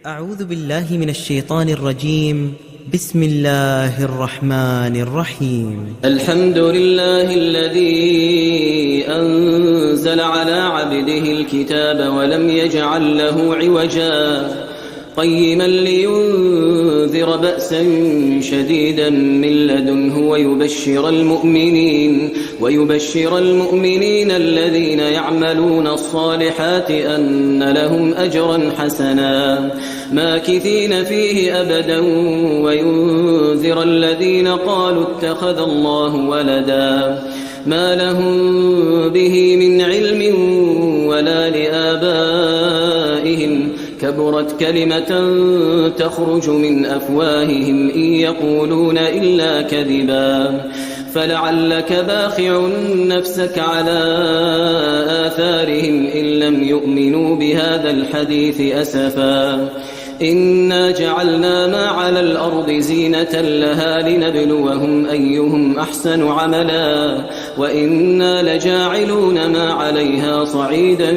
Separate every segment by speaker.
Speaker 1: أعوذ بالله من الشيطان الرجيم. بسم الله الرحمن الرحيم.
Speaker 2: الحمد لله الذي أنزل على عبده الكتاب ولم يجعل له عوجا قيما لينذر بأسا شديدا من لدنه ويبشر المؤمنين الذين يعملون الصالحات أن لهم أجرا حسنا ماكثين فيه أبدا وينذر الذين قالوا اتخذ الله ولدا ما لهم به من علم ولا لآبائهم كبرت كلمة تخرج من أفواههم إن يقولون إلا كذبا فلعلك باخع نفسك على آثارهم إن لم يؤمنوا بهذا الحديث أسفا إنا جعلنا ما على الأرض زينة لها لنبلوهم أيهم أحسن عملا وإنا لجاعلون ما عليها صعيدا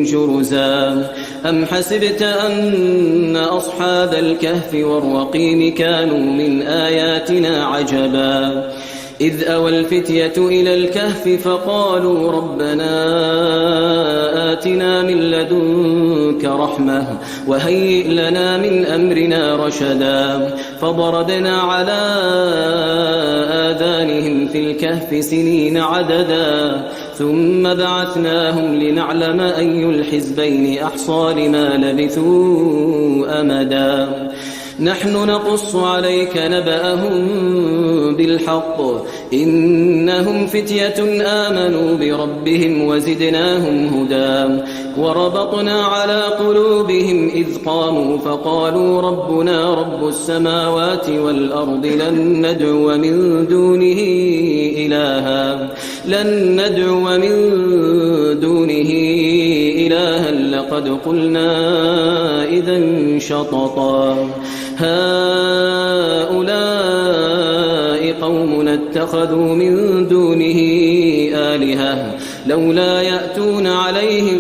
Speaker 2: جرزا أم حسبت أن أصحاب الكهف والرقيم كانوا من آياتنا عجبا إذ أوى الفتية إلى الكهف فقالوا ربنا آتنا من لدنك رحمة وهيئ لنا من أمرنا رشدا فضربنا على آذانهم في الكهف سنين عددا ثم بعثناهم لنعلم أي الحزبين أحصى لما لبثوا أمدا نحن نقص عليك نبأهم بالحق إنهم فتية آمنوا بربهم وزدناهم هدى وربطنا على قلوبهم إذ قاموا فقالوا ربنا رب السماوات والأرض لن ندعو من دونه إلها لقد قلنا إذا شططا هؤلاء قوم اتخذوا من دونه آلهة لولا يأتون عليهم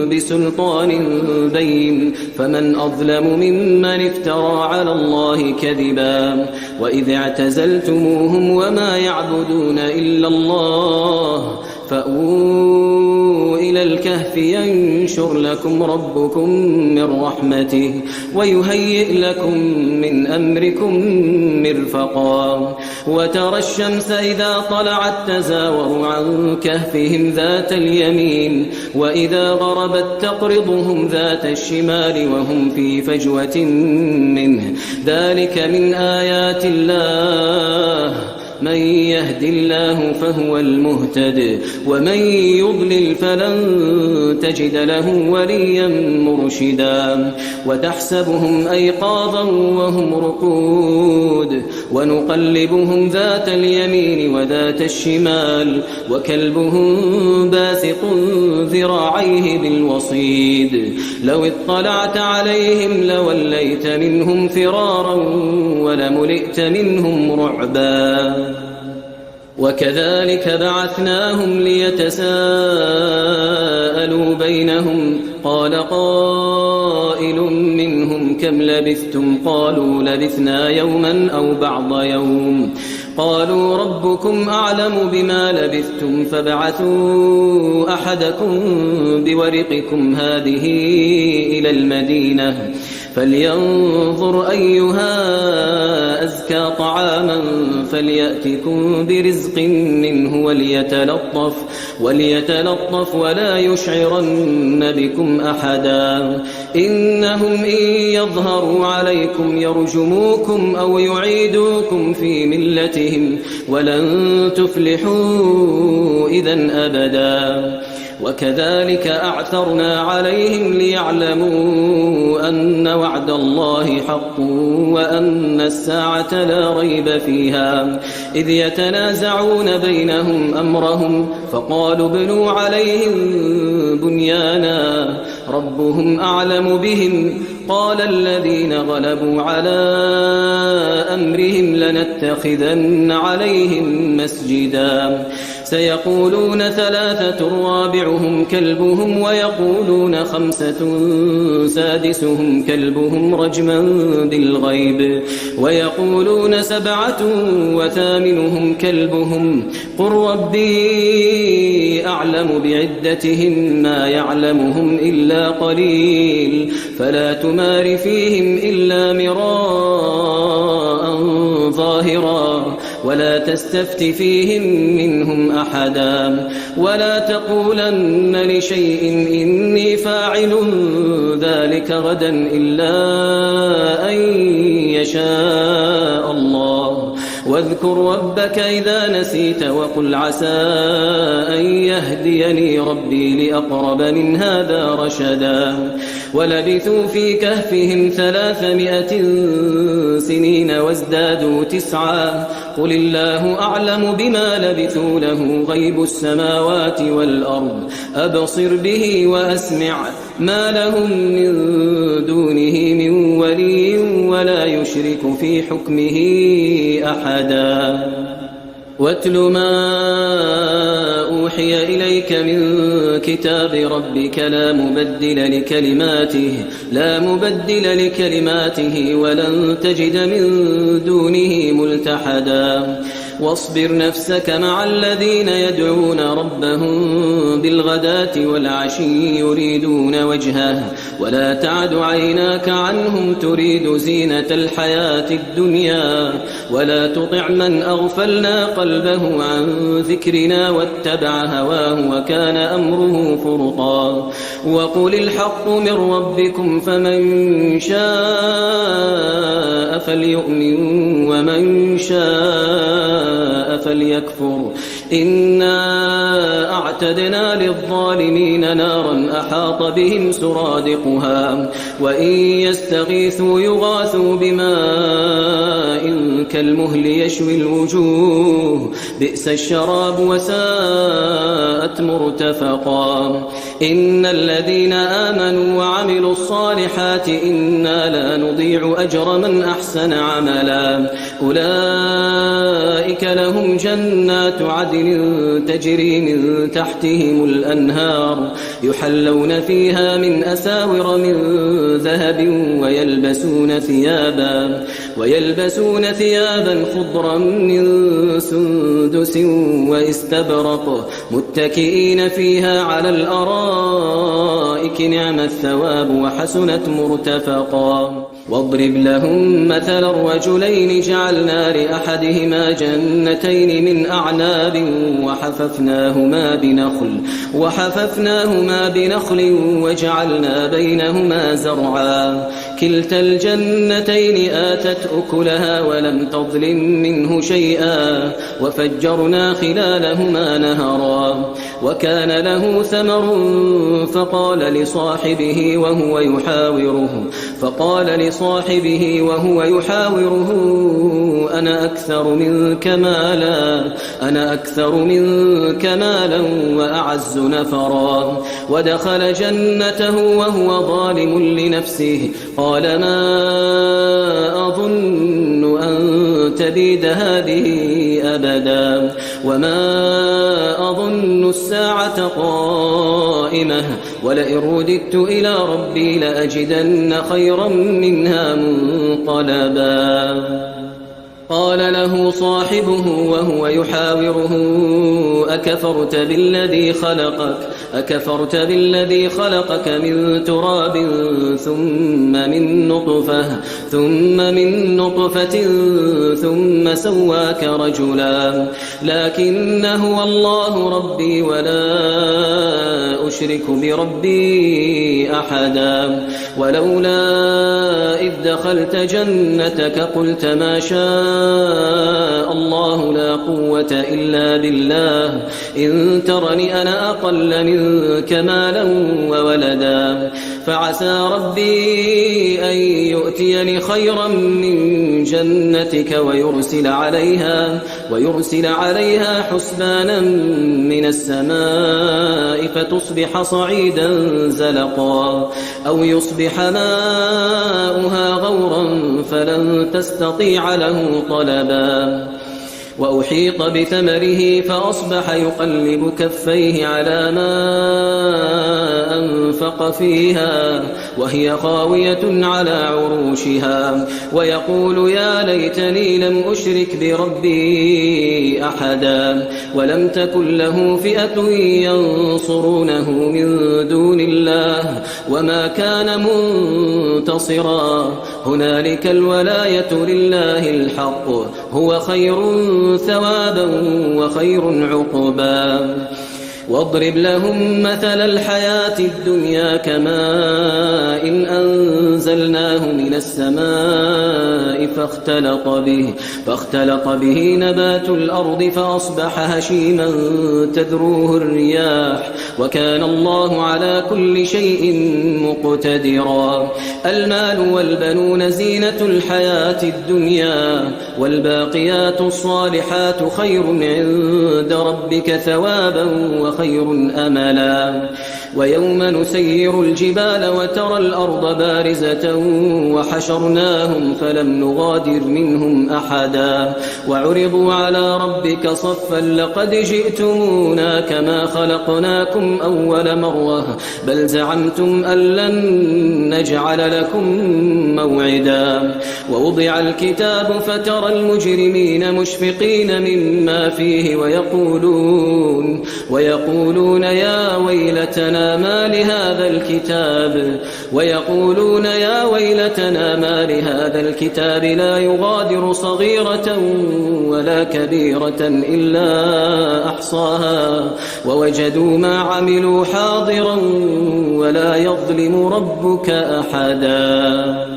Speaker 2: بسلطان بين فمن أظلم ممن افترى على الله كذبا وإذ اعتزلتموهم وما يعبدون إلا الله فأووا إلى الكهف ينشر لكم ربكم من رحمته ويهيئ لكم من أمركم مرفقا وترى الشمس إذا طلعت تزاور عن كهفهم ذات اليمين وإذا غربت تقرضهم ذات الشمال وهم في فجوة منه ذلك من آيات الله من يهد الله فهو المهتد ومن يضلل فلن تجد له وليا مرشدا وتحسبهم أيقاظا وهم رقود ونقلبهم ذات اليمين وذات الشمال وكلبهم باسط ذراعيه بالوصيد لو اطلعت عليهم لوليت منهم فرارا ولملئت منهم رعبا وكذلك بعثناهم ليتساءلوا بينهم قال قائل منهم كم لبثتم قالوا لبثنا يوما أو بعض يوم قالوا ربكم أعلم بما لبثتم فابعثوا أحدكم بورقكم هذه إلى المدينة فلينظر أيها أزكى طعاما فليأتكم برزق منه وليتلطف ولا يشعرن بكم أحدا إنهم إن يظهروا عليكم يرجموكم أو يعيدوكم في ملتهم ولن تفلحوا إذن أبدا وكذلك أعثرنا عليهم ليعلموا أن وعد الله حق وأن الساعة لا ريب فيها إذ يتنازعون بينهم أمرهم فقالوا ابنوا عليهم بنيانا ربهم أعلم بهم قال الذين غلبوا على أمرهم لنتخذن عليهم مسجدا سيقولون 3 رابعهم كلبهم ويقولون 5 سادسهم كلبهم رجما بالغيب ويقولون 7 وثامنهم كلبهم قل ربي أعلم بعدتهم ما يعلمهم إلا قليل فلا تمار فيهم إلا مراء ظاهرا ولا تستفت فيهم منهم أحدا ولا تقولن لشيء إني فاعل ذلك غدا إلا أن يشاء الله واذكر ربك إذا نسيت وقل عسى أن يهديني ربي لأقرب من هذا رشدا ولبثوا في كهفهم 300 سنين وازدادوا 9 قل الله أعلم بما لبثوا له غيب السماوات والأرض أبصر به وأسمع ما لهم من دونه من ولي ولا يشرك في حكمه أحدا واتل ما أوحي إليك من كتاب ربك لا مبدل لكلماته ولن تجد من دونه ملتحدا واصبر نفسك مع الذين يدعون ربهم بالغداة والعشي يريدون وجهه ولا تعد عيناك عنهم تريد زينة الحياة الدنيا ولا تطع من أغفلنا قلبه عن ذكرنا واتبع هواه وكان أمره فرطا وقل الحق من ربكم فمن شاء فليؤمن ومن شاء فليكفر إنا أعتدنا للظالمين نارا أحاط بهم سرادقها وإن يستغيثوا يغاثوا بماء كالمهل يشوي الوجوه بئس الشراب وساءت مرتفقا إن الذين آمنوا وعملوا الصالحات إنا لا نضيع أجر من أحسن عملا أولئك لهم جنات عدن تجري من تحتهم الأنهار يحلون فيها من أساور من ذهب ويلبسون ثيابا خضرا من سندس واستبرق متكئين فيها على الأرائك نعم الثواب وحسنت مرتفقا واضرب لهم مثل الرجلين جعلنا لأحدهما جنتين من أعناب وحففناهما بنخل وجعلنا بينهما زرعا كلتا الجنتين آتت أكلها ولم تظلم منه شيئا وفجرنا خلالهما نهرا وكان له ثمر فقال لصاحبه وهو يحاوره أنا أكثر منك مالا وأعز نفرا ودخل جنته وهو ظالم لنفسه قال ما أظن أن تبيد هذه أبدا وما أظن الساعة قائمة ولئن رددت إلى ربي لأجدن خيرا منها منقلبا قال له صاحبه وهو يحاوره أكفرت بالذي خلقك من تراب ثم من نطفة ثم سواك رجلا لكن هو الله ربي ولا أشرك بربي أحدا ولولا إذ دخلت جنتك قلت ما شاء الله لا قوة إلا بالله إن ترني أنا أقل منك مالا وولدا فعسى ربي أن يؤتيني خيرا من جنتك ويرسل عليها حسبانا من السماء فتصبح صعيدا زلقا أو يصبح ماؤها غورا فلن تستطيع له طلبا وأحيط بثمره فأصبح يقلب كفيه على ما أنفق فيها وهي خاوية على عروشها ويقول يا ليتني لم أشرك بربي أحدا ولم تكن له فئة ينصرونه من دون الله وما كان منتصرا هنالك الولاية لله الحق هو خير ثوابا وخير عقبا واضرب لهم مثل الحياة الدنيا كماء إن أنزلناه من السماء فاختلط به نبات الأرض فأصبح هشيما تذروه الرياح وكان الله على كل شيء مقتدرا المال والبنون زينة الحياة الدنيا والباقيات الصالحات خير عند ربك ثوابا وخير أملا ويوم نسير الجبال وترى الأرض بارزة وحشرناهم فلم نغادر منهم أحدا وعرضوا على ربك صفا لقد جئتمونا كما خلقناكم أول مرة بل زعمتم أن لن نجعل لكم موعدا ووضع الكتاب فترى المجرمين مشفقين مما فيه ويقولون يا ويلتنا ما لهذا الكتاب لا يغادر صغيرة ولا كبيرة إلا أحصاها ووجدوا ما عملوا حاضرا ولا يظلم ربك أحدا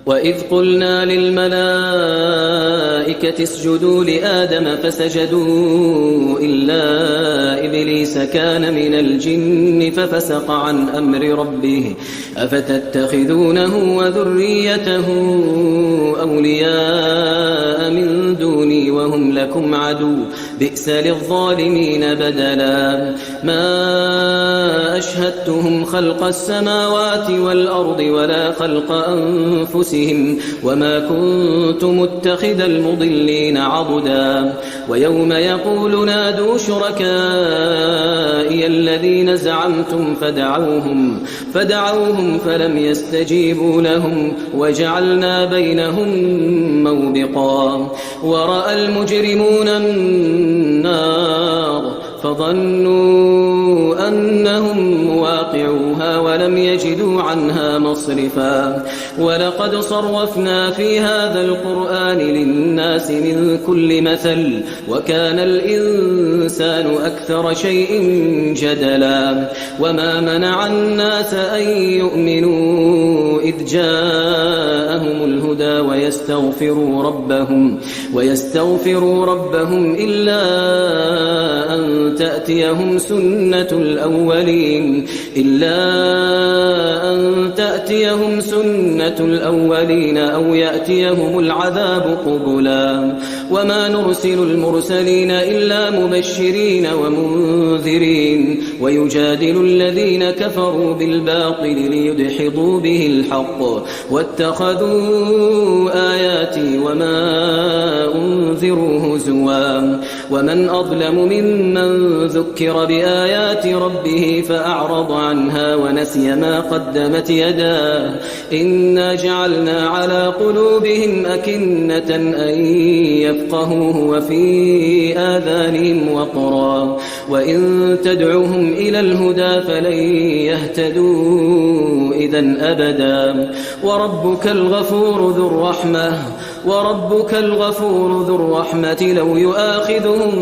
Speaker 2: وإذ قلنا للملائكة اسجدوا لآدم فسجدوا إلا إبليس كان من الجن ففسق عن أمر ربه أفتتخذونه وذريته أولياء من دوني وهم لكم عدو بئس للظالمين بدلا ما أشهدتهم خلق السماوات والأرض ولا خلق أنفسهم وما كنت متخذ المضلين عضدا ويوم يقول نادوا شركائي الذين زعمتم فدعوهم فلم يستجيبوا لهم وجعلنا بينهم موبقا ورأى المجرمون النار فظنوا أنهم مواقعوها ولم يجدوا عنها مصرفا ولقد صرفنا في هذا القرآن للناس من كل مثل وكان الإنسان أكثر شيء جدلا وما منع الناس أن يؤمنوا إذ جاءهم الهدى ويستغفروا ربهم إلا أن تأتيهم سنة الأولين أو يأتيهم العذاب قبلا وما نرسل المرسلين إلا مبشرين ومنذرين ويجادل الذين كفروا بالباطل ليدحضوا به الحق واتخذوا آياتي وما أنذروا هزوا ومن أظلم ممن ذكر بآيات ربه فأعرض عنها ونسي ما قدمت يداه إنا جعلنا على قلوبهم أكنة أن يفقهوه وفي آذانهم وقرا وإن تدعوهم إلى الهدى فلن يهتدوا إذا أبدا وربك الغفور ذو الرحمة لو يؤاخذهم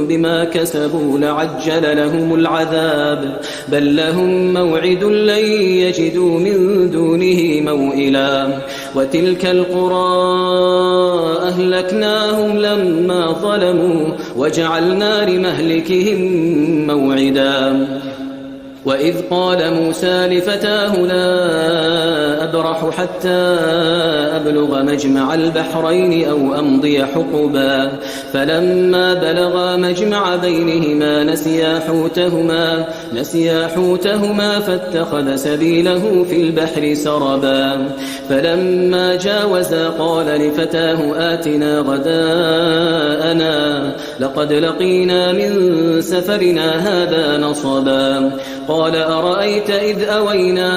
Speaker 2: بما كسبوا لعجل لهم العذاب بل لهم موعد لن يجدوا من دونه موئلا وتلك القرى أهلكناهم لما ظلموا وجعلنا لمهلكهم موعدا وإذ قال موسى لفتاه لا أبرح حتى أبلغ مجمع البحرين أو أمضي حقبا فلما بلغا مجمع بينهما نسيا حوتهما فاتخذ سبيله في البحر سربا فلما جاوزا قال لفتاه آتنا غداءنا لقد لقينا من سفرنا هذا نصبا قال أرأيت إذ أوينا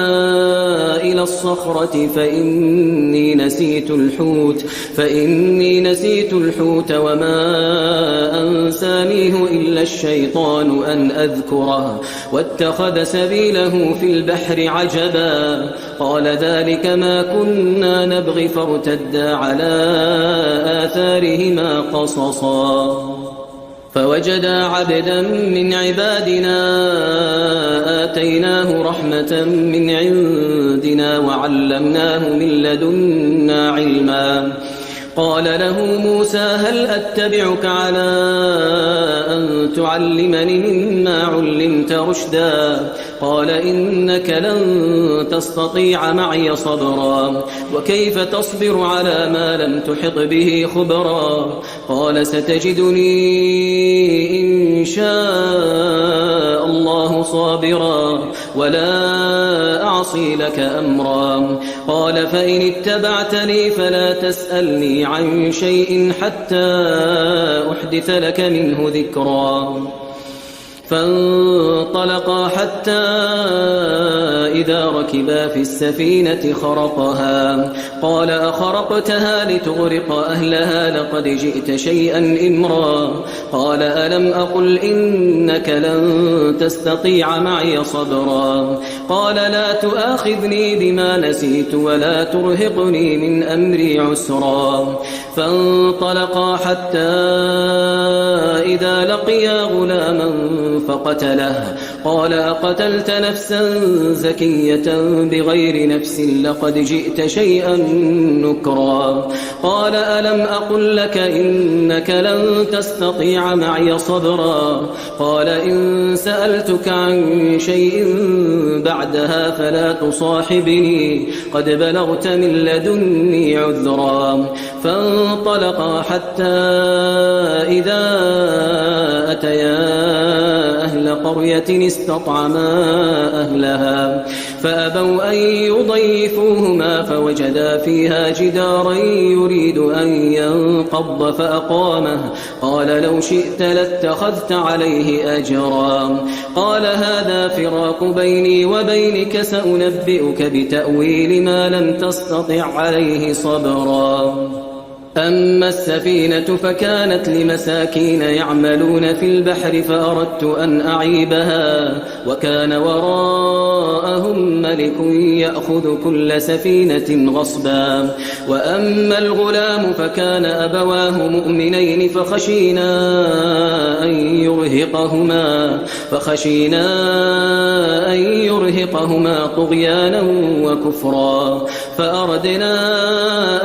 Speaker 2: إلى الصخرة فإني نسيت الحوت وما أنسانيه إلا الشيطان أن أذكره واتخذ سبيله في البحر عجبا قال ذلك ما كنا نبغي فارتدا على آثارهما قصصا فوجدا عبدا من عبادنا آتيناه رحمة من عندنا وعلمناه من لدنا علما قال له موسى هل أتبعك على أن تعلمني مما علمت رشدا قال إنك لن تستطيع معي صبرا وكيف تصبر على ما لم تحط به خبرا قال ستجدني إن شاء الله صابرا ولا أعصي لك أمرا قال فإن اتبعتني فلا تسألني عن شيء حتى أحدث لك منه ذكرا فانطلقا حتى إذا ركبا في السفينة خرقها قال أخرقتها لتغرق أهلها لقد جئت شيئا إمرا قال ألم أقل إنك لن تستطيع معي صبرا قال لا تؤاخذني بما نسيت ولا ترهقني من أمري عسرا فانطلقا حتى إذا لقيا غلاما فقتله قال أقتلت نفسا زكية بغير نفس لقد جئت شيئا نكرا قال ألم أقل لك إنك لن تستطيع معي صبرا قال إن سألتك عن شيء بعدها فلا تصاحبني قد بلغت من لدني عذرا فانطلقا حتى إذا أتيا أهل قرية استطعما أهلها فأبوا أن يضيفوهما فوجدا فيها جدارا يريد أن ينقض فأقامه قال لو شئت لاتخذت عليه أجرا قال هذا فراق بيني وبينك سأنبئك بتأويل ما لم تستطع عليه صبرا أما السفينة فكانت لمساكين يعملون في البحر فأردت أن أعيبها وكان وراءهم ملك يأخذ كل سفينة غصبا وأما الغلام فكان أبواه مؤمنين فخشينا أن يرهقهما طغيانا وكفرا فأردنا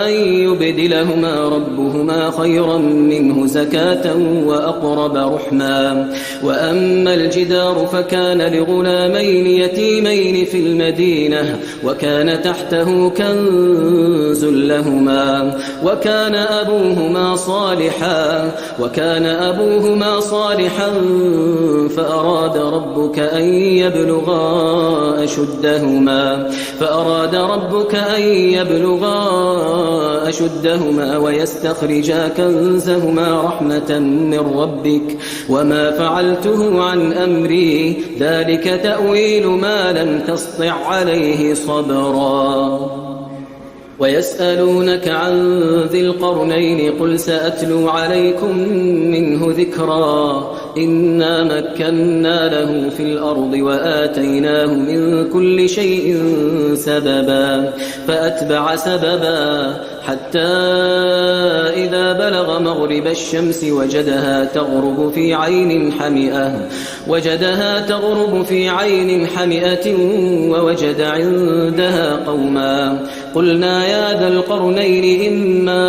Speaker 2: أن يبدلهما ربهما خيرا منه زكاة وأقرب رحما وأما الجدار فكان لغلامين يتيمين في المدينة وكان تحته كنز لهما وكان أبوهما صالحا فأراد ربك أن يبلغا أشدهما ويستخرجا كنزهما رحمة من ربك وما فعلته عن أمري ذلك تأويل ما لم تسطع عليه صبرا ويسألونك عن ذي القرنين قل سأتلو عليكم منه ذكرا إنا مكنا له في الأرض وآتيناه من كل شيء سببا فأتبع سببا حتى إذا بلغ مغرب الشمس وجدها تغرب في عين حمئة ووجد عندها قوما قلنا يا ذا القرنين إما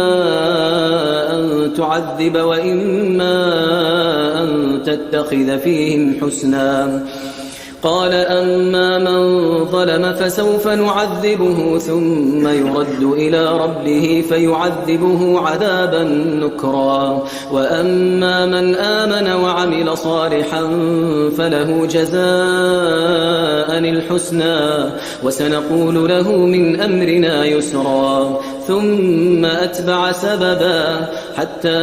Speaker 2: أن تعذب وإما أن تتخذ فيهم حسنا قال أما من ظلم فسوف نعذبه ثم يرد إلى ربه فيعذبه عذابا نكرا وأما من آمن وعمل صالحا فله جزاء الحسنى وسنقول له من أمرنا يسرا ثم أتبع سببا حتى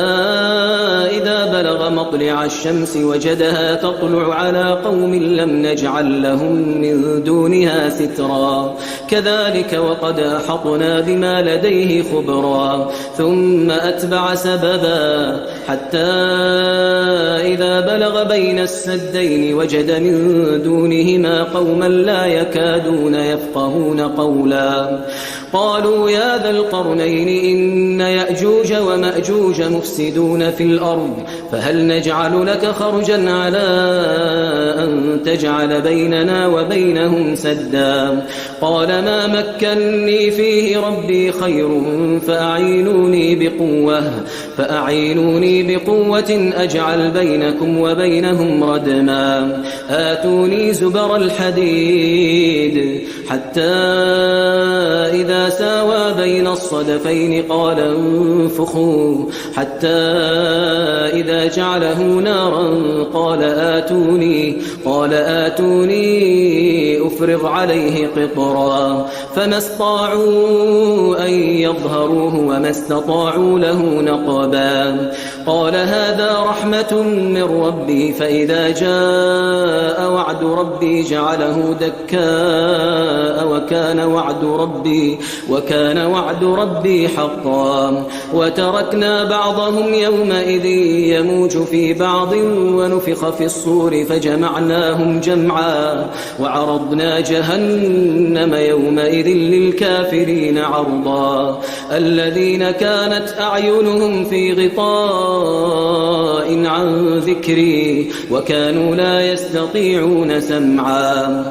Speaker 2: إذا بلغ مطلع الشمس وجدها تطلع على قوم لم نجعل لهم من دونها سترا كذلك وقد أحطنا بما لديه خبرا ثم أتبع سببا حتى إذا بلغ بين السدين وجد من دونهما قوما لا يكادون يفقهون قولا قالوا يا ذا القرنين إن يأجوج ومأجوج مفسدون في الأرض فهل نجعل لك خرجا على أن تجعل بيننا وبينهم سدا قال ما مكني فيه ربي خير فأعينوني بقوة أجعل بينكم وبينهم ردما آتوني زبر الحديد حتى إذا ساوى بين الصدفين قال انفخوا حتى إذا جعله نارا قال آتوني أفرغ عليه قطرا فما استطاعوا أن يظهروه وما استطاعوا له نقبا قال هذا رحمة من ربي فإذا جاء وعد ربي جعله دكاء وكان وعد ربي حقا وتركنا بعضهم يومئذ يموج في بعض ونفخ في الصور فجمعناهم جمعا وعرضنا جهنم يومئذ للكافرين عرضا الذين كانت أعينهم في غطاء عن ذكري وكانوا لا يستطيعون سمعا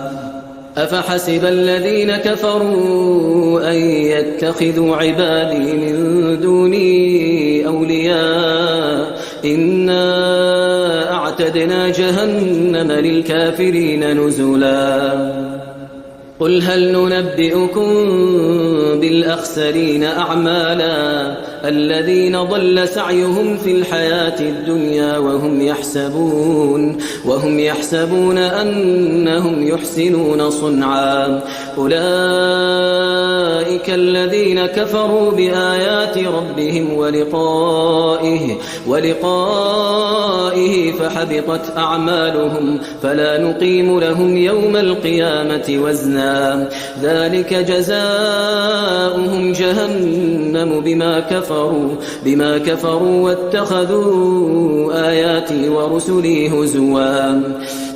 Speaker 2: أفحسب الذين كفروا أن يتخذوا عبادي من دوني أولياء إنا أعتدنا جهنم للكافرين نزلا قل هل ننبئكم بالأخسرين أعمالا الذين ضل سعيهم في الحياة الدنيا وهم يحسبون أنهم يحسنون صنعا أولئك الذين كفروا بآيات ربهم ولقائه فحبطت أعمالهم فلا نقيم لهم يوم القيامة وزنا ذلك جزاؤهم جهنم بما كفروا واتخذوا آياتي ورسلي هزوا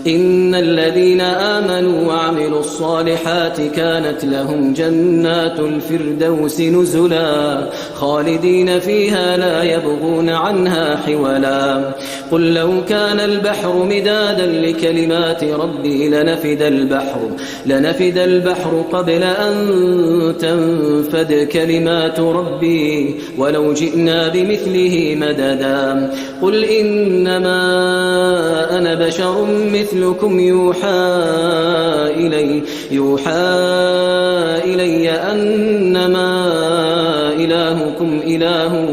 Speaker 2: إن الذين آمنوا وعملوا الصالحات كانت لهم جنات الفردوس نزلا خالدين فيها لا يبغون عنها حولا قل لو كان البحر مدادا لكلمات ربي لنفد البحر قبل أن تنفد كلمات ربي ولو جئنا بمثله مددا قل إنما أنا بشر مثلكم يوحى إلي أنما إلهكم إله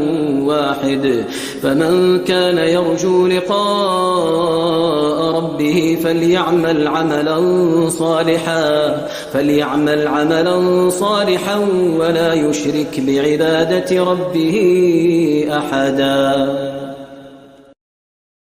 Speaker 2: واحد فمن كان يرجو لقاء ربه فليعمل عملا صالحا ولا يشرك بعبادة ربه أحدا